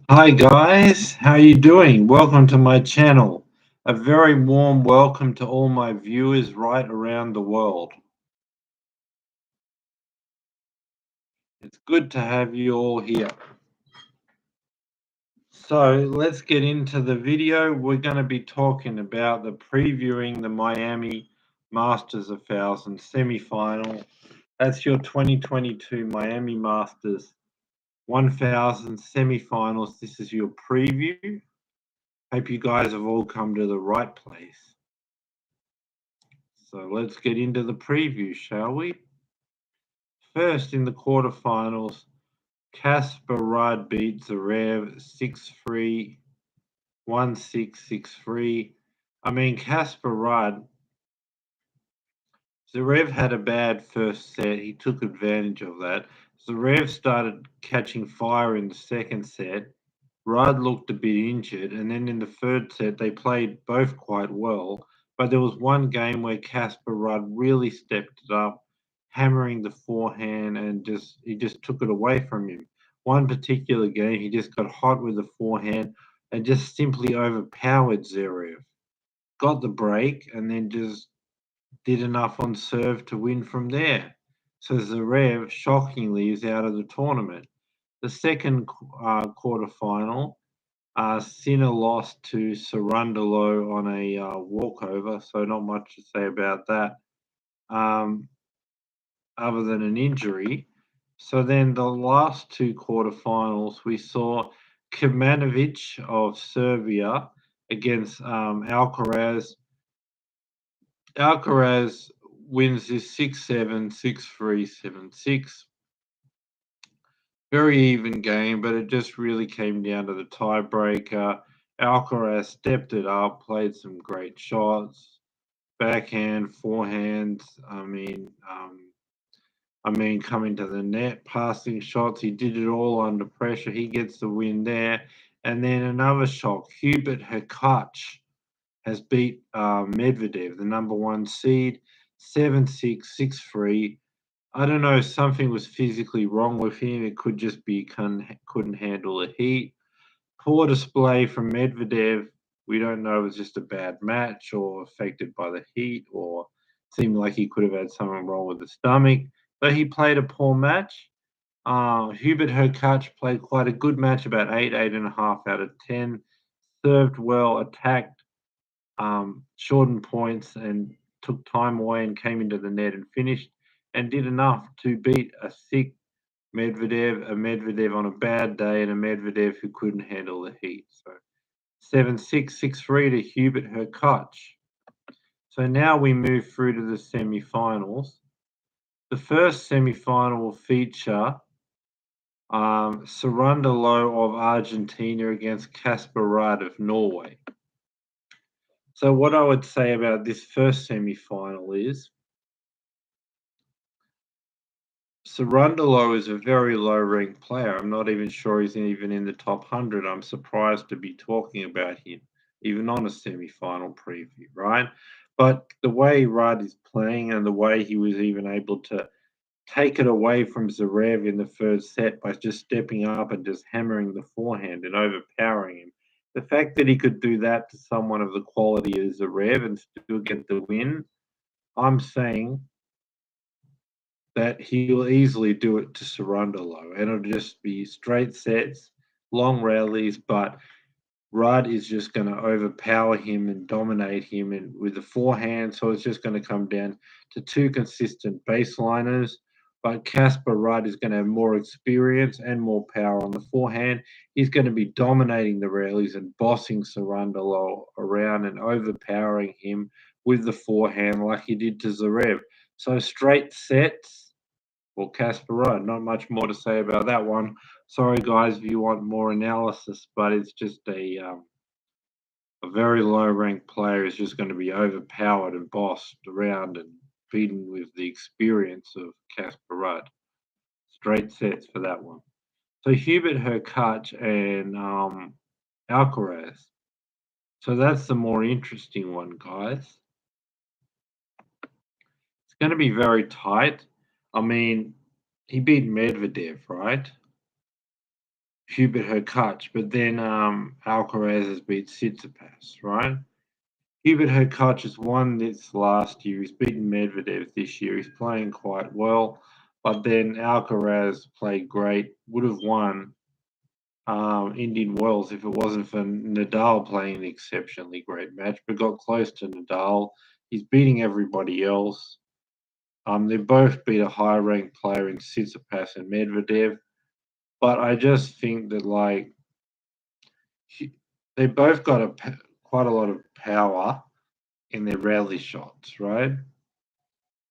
Hi guys, how you doing? Welcome to my channel. A very warm welcome to all my viewers right around the world. It's good to have you all here. So let's get into the video. We're going to be talking about previewing the Miami Masters 1000 semi-final. That's your 2022 Miami Masters 1000 semi-finals. This is your preview. Hope you guys have all come to the right place. So let's get into the preview, shall we? First, in the quarterfinals, Casper Ruud beat Zverev 6-3, 1-6, 6-3. I mean, Casper Ruud, Zverev had a bad first set. He took advantage of that. Zverev started catching fire in the second set. Rudd looked a bit injured, and then in the third set, they played both quite well. But there was one game where Casper Rudd really stepped it up, hammering the forehand, and he just took it away from him. One particular game, he just got hot with the forehand and just simply overpowered Zverev. Got the break, and then just did enough on serve to win from there. So Zverev, shockingly, is out of the tournament. The second quarterfinal, Sinner lost to Sarundalo on a walkover, so not much to say about that, um, other than an injury. So then the last two quarterfinals, we saw Kemanovic of Serbia against Alcaraz. Alcaraz wins this 6-7, 6-3, 7-6. Very even game, but it just really came down to the tiebreaker. Alcaraz stepped it up, played some great shots, backhand, forehands. Coming to the net, passing shots. He did it all under pressure. He gets the win there. And then another shock. Hubert Hurkacz has beat Medvedev, the number one seed, 7-6, 6-3. I don't know, something was physically wrong with him. It could just be couldn't handle the heat. Poor display from Medvedev. We don't know if it was just a bad match or affected by the heat or seemed like he could have had something wrong with the stomach. But he played a poor match. Hubert Hurkacz played quite a good match, about 8.5 out of 10. Served well, attacked, shortened points, and took time away and came into the net and finished and did enough to beat a sick Medvedev, a Medvedev on a bad day, and a Medvedev who couldn't handle the heat. So 7-6, 6-3 to Hubert Hurkacz. So now we move through to the semi-finals. The first semi-final will feature Sarundalo of Argentina against Casper Ruud of Norway. So what I would say about this first semi-final is Sarundalo is a very low-ranked player. I'm not even sure he's even in the top 100. I'm surprised to be talking about him, even on a semi-final preview, right? But the way Rudd is playing and the way he was even able to take it away from Zverev in the first set by just stepping up and just hammering the forehand and overpowering him. The fact that he could do that to someone of the quality of Zverev and still get the win, I'm saying that he'll easily do it to Sarundalo, and it'll just be straight sets, long rallies, but Rudd is just going to overpower him and dominate him and with the forehand. So it's just going to come down to two consistent baseliners. But Casper Rudd is going to have more experience and more power on the forehand. He's going to be dominating the rallies and bossing Sarundalo around and overpowering him with the forehand like he did to Zverev. So straight sets for Casper Ruud. Not much more to say about that one. Sorry, guys, if you want more analysis, but it's just a very low-ranked player is just going to be overpowered and bossed around and beaten with the experience of Casper Ruud. Straight sets for that one. So Hubert Hurkacz and Alcaraz. So that's the more interesting one, guys. It's going to be very tight. I mean, he beat Medvedev, right? Hubert Hurkacz, but then Alcaraz has beat Tsitsipas, right? Hubert Hurkacz has won this last year. He's beaten Medvedev this year. He's playing quite well, but then Alcaraz played great. Would have won Indian Wells if it wasn't for Nadal playing an exceptionally great match, but got close to Nadal. He's beating everybody else. They both beat a high-ranked player in Tsitsipas and Medvedev, but I just think that they both got quite a lot of power in their rally shots, right?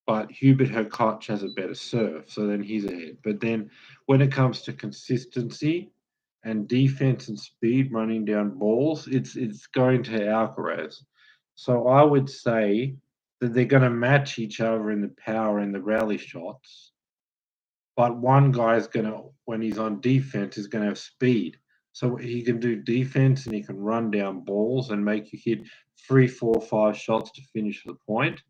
But Hubert Hurkacz has a better serve, so then he's ahead. But then when it comes to consistency and defense and speed running down balls, it's going to Alcaraz. So I would say that they're going to match each other in the power and the rally shots. But one guy is going to, when he's on defense, is going to have speed. So he can do defense and he can run down balls and make you hit 3, 4, 5 shots to finish the point.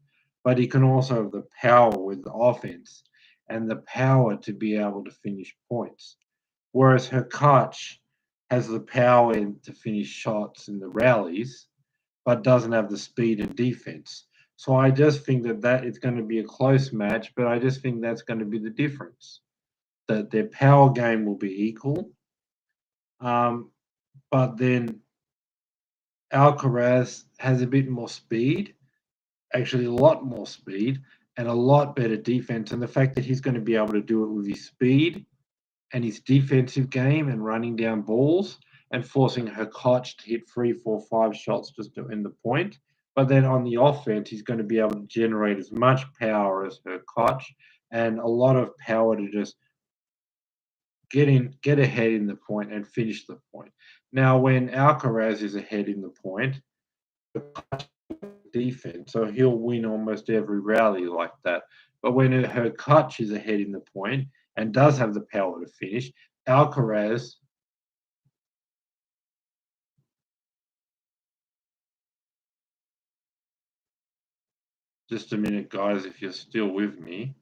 But he can also have the power with the offense and the power to be able to finish points. Whereas Hurkacz has the power to finish shots in the rallies, but doesn't have the speed and defense. So I just think that it's going to be a close match, but I just think that's going to be the difference. That their power game will be equal, but then Alcaraz has a bit more speed, actually a lot more speed, and a lot better defense. And the fact that he's going to be able to do it with his speed and his defensive game and running down balls and forcing Hurkacz to hit 3, 4, 5 shots just to end the point. But then on the offense, he's going to be able to generate as much power as Hurkacz and a lot of power to just get ahead in the point and finish the point. Now, when Alcaraz is ahead in the point, the defense, so he'll win almost every rally like that. But when Hurkacz is ahead in the point and does have the power to finish, Alcaraz. Just a minute, guys, if you're still with me.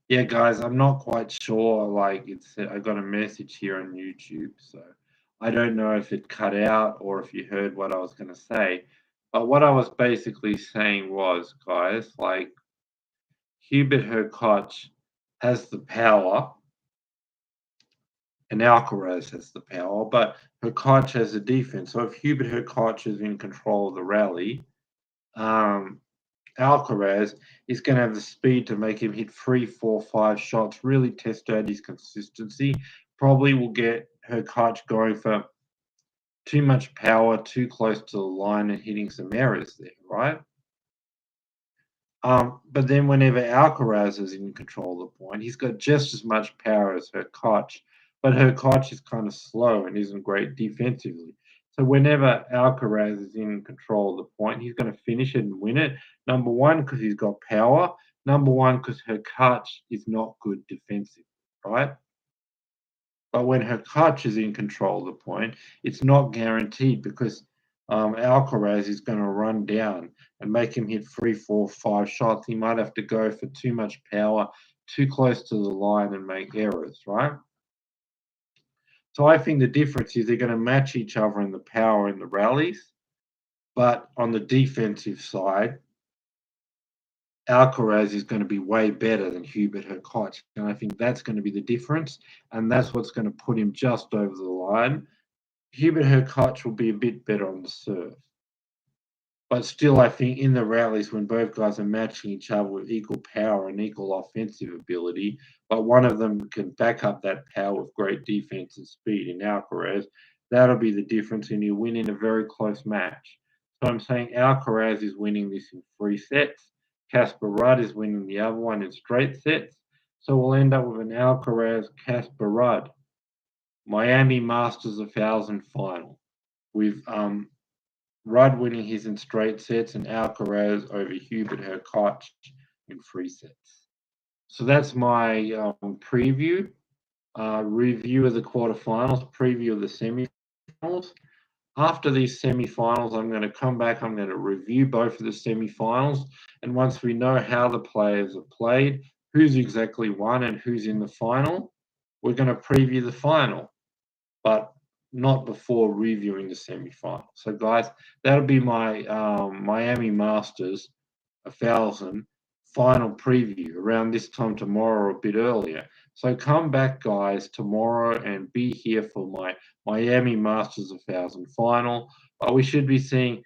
Yeah, guys, I'm not quite sure. I got a message here on YouTube, so I don't know if it cut out or if you heard what I was going to say. But what I was basically saying was, guys, Hubert Hurkacz has the power and Alcaraz has the power, but Hurkacz has the defense. So if Hubert Hurkacz is in control of the rally, Alcaraz is going to have the speed to make him hit 3, 4, 5 shots, really test out his consistency. Probably will get Hurkacz going for too much power, too close to the line, and hitting some errors there, right? But then whenever Alcaraz is in control of the point, he's got just as much power as Hurkacz, but Hurkacz is kind of slow and isn't great defensively. So whenever Alcaraz is in control of the point, he's going to finish it and win it. Number one, because he's got power. Number one, because Hurkacz is not good defensively, right? But when Hurkacz is in control of the point, it's not guaranteed because Alcaraz is going to run down and make him hit 3, 4, 5 shots. He might have to go for too much power, too close to the line, and make errors, right? So I think the difference is they're going to match each other in the power in the rallies, but on the defensive side, Alcaraz is going to be way better than Hubert Hurkacz, and I think that's going to be the difference, and that's what's going to put him just over the line. Hubert Hurkacz will be a bit better on the serve. But still, I think in the rallies, when both guys are matching each other with equal power and equal offensive ability, but one of them can back up that power with great defense and speed in Alcaraz, that'll be the difference, and you win in a very close match. So I'm saying Alcaraz is winning this in 3 sets. Casper Ruud is winning the other one in straight sets. So we'll end up with an Alcaraz Casper Ruud Miami Masters 1000 final with Rudd winning his in straight sets and Alcaraz over Hubert Hurkacz in 3 sets. So that's my preview, review of the quarterfinals, preview of the semifinals. After these semifinals, I'm going to come back. I'm going to review both of the semifinals. And once we know how the players have played, who's exactly won and who's in the final. We're going to preview the final, but not before reviewing the semi-final. So, guys, that'll be my Miami Masters 1000 final preview around this time tomorrow or a bit earlier. So come back, guys, tomorrow and be here for my Miami Masters 1000 final. We should be seeing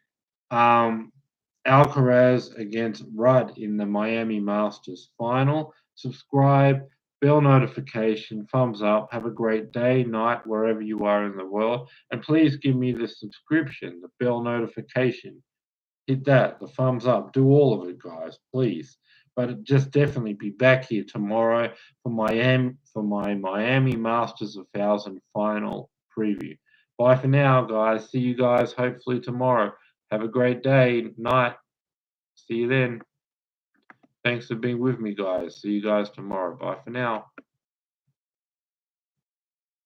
Alcaraz against Rudd in the Miami Masters final. Subscribe, bell notification, thumbs up. Have a great day, night, wherever you are in the world. And please give me the subscription, the bell notification. Hit that, the thumbs up. Do all of it, guys, please. But just definitely be back here tomorrow for my Miami Masters 1000 final preview. Bye for now, guys. See you guys hopefully tomorrow. Have a great day, night. See you then. Thanks for being with me, guys. See you guys tomorrow. Bye for now.